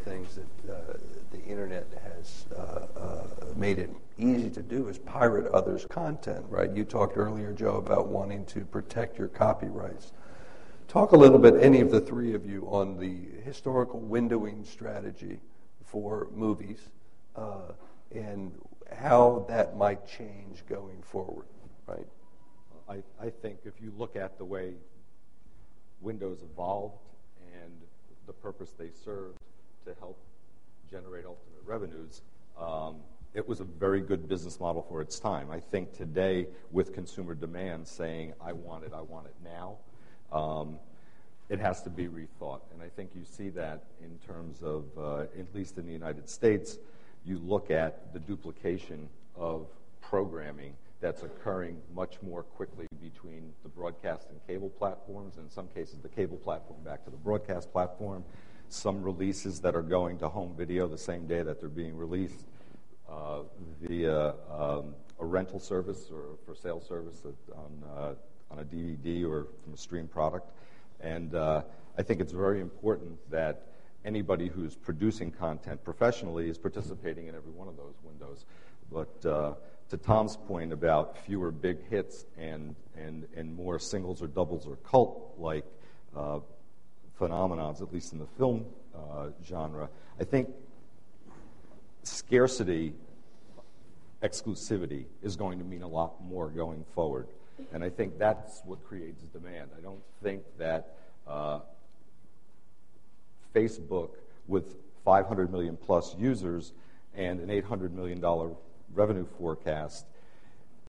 things that the internet has made it easy to do is pirate others' content, right? You talked earlier, Joe, about wanting to protect your copyrights. Talk a little bit, any of the three of you, on the historical windowing strategy for movies and how that might change going forward, right? I think if you look at the way windows evolved and the purpose they served to help generate ultimate revenues, it was a very good business model for its time. I think today, with consumer demand saying, I want it now, it has to be rethought. And I think you see that in terms of, at least in the United States, you look at the duplication of programming that's occurring much more quickly between the broadcast and cable platforms, in some cases the cable platform back to the broadcast platform, some releases that are going to home video the same day that they're being released via a rental service or for sale service on a DVD or from a stream product. And I think it's very important that anybody who's producing content professionally is participating in every one of those windows. But to Tom's point about fewer big hits and more singles or doubles or cult-like phenomenons, at least in the film genre, I think scarcity, exclusivity is going to mean a lot more going forward. And I think that's what creates demand. I don't think that Facebook, with 500 million plus users and an $800 million revenue forecast,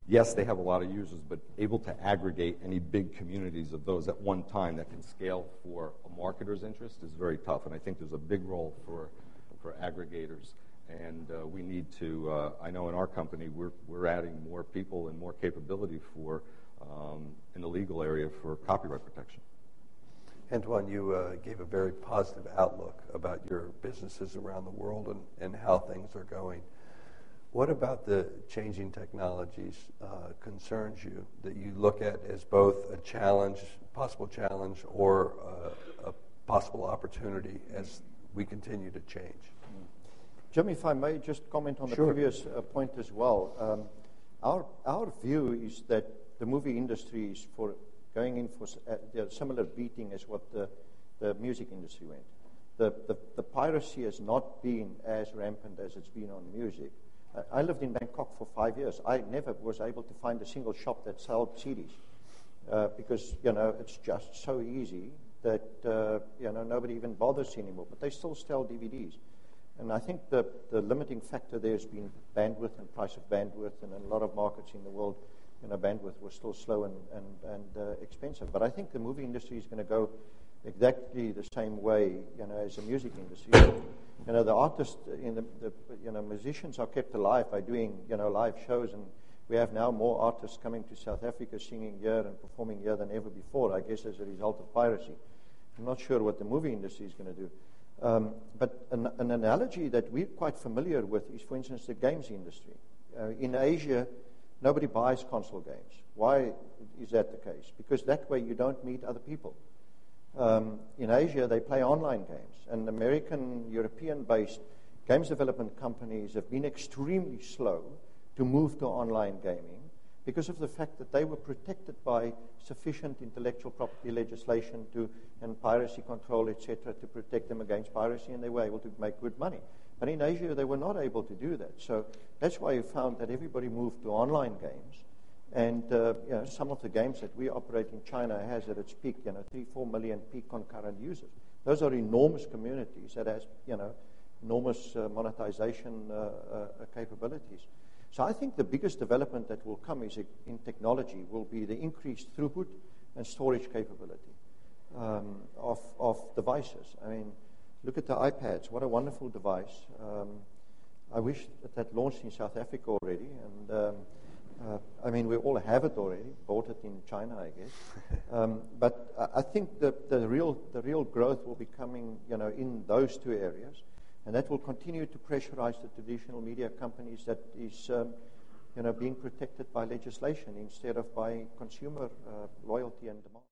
yes, they have a lot of users, but able to aggregate any big communities of those at one time that can scale for a marketer's interest is very tough. And I think there's a big role for aggregators. And we need to, I know in our company, we're adding more people and more capability for, in the legal area for copyright protection. Antoine, you gave a very positive outlook about your businesses around the world and how things are going. What about the changing technologies concerns you that you look at as both a challenge, possible challenge, or a possible opportunity as we continue to change? Jim, if I may just comment on the Sure. previous point as well. Our view is that the movie industry is going in for a similar beating as what the music industry went. The piracy has not been as rampant as it's been on music. I lived in Bangkok for 5 years. I never was able to find a single shop that sold CDs because, it's just so easy that, nobody even bothers anymore. But they still sell DVDs. And I think the limiting factor there has been bandwidth and price of bandwidth. And in a lot of markets in the world, bandwidth was still slow and expensive. But I think the movie industry is going to go exactly the same way, as the music industry. The artists, musicians are kept alive by doing, live shows, and we have now more artists coming to South Africa singing here and performing here than ever before, I guess as a result of piracy. I'm not sure what the movie industry is going to do. But an analogy that we're quite familiar with is, for instance, the games industry. In Asia, nobody buys console games. Why is that the case? Because that way you don't meet other people. In Asia, they play online games. And American, European-based games development companies have been extremely slow to move to online gaming because of the fact that they were protected by sufficient intellectual property legislation and piracy control, etc., to protect them against piracy, and they were able to make good money. But in Asia, they were not able to do that. So that's why you found that everybody moved to online games. And some of the games that we operate in China has at its peak, 3-4 million peak concurrent users. Those are enormous communities that has, enormous monetization capabilities. So I think the biggest development that will come in technology will be the increased throughput and storage capability of devices. I mean, look at the iPads. What a wonderful device. I wish that launched in South Africa already, and we all have it already, bought it in China, I guess. But I think the real growth will be coming, in those two areas, and that will continue to pressurize the traditional media companies that is, being protected by legislation instead of by consumer loyalty and demand.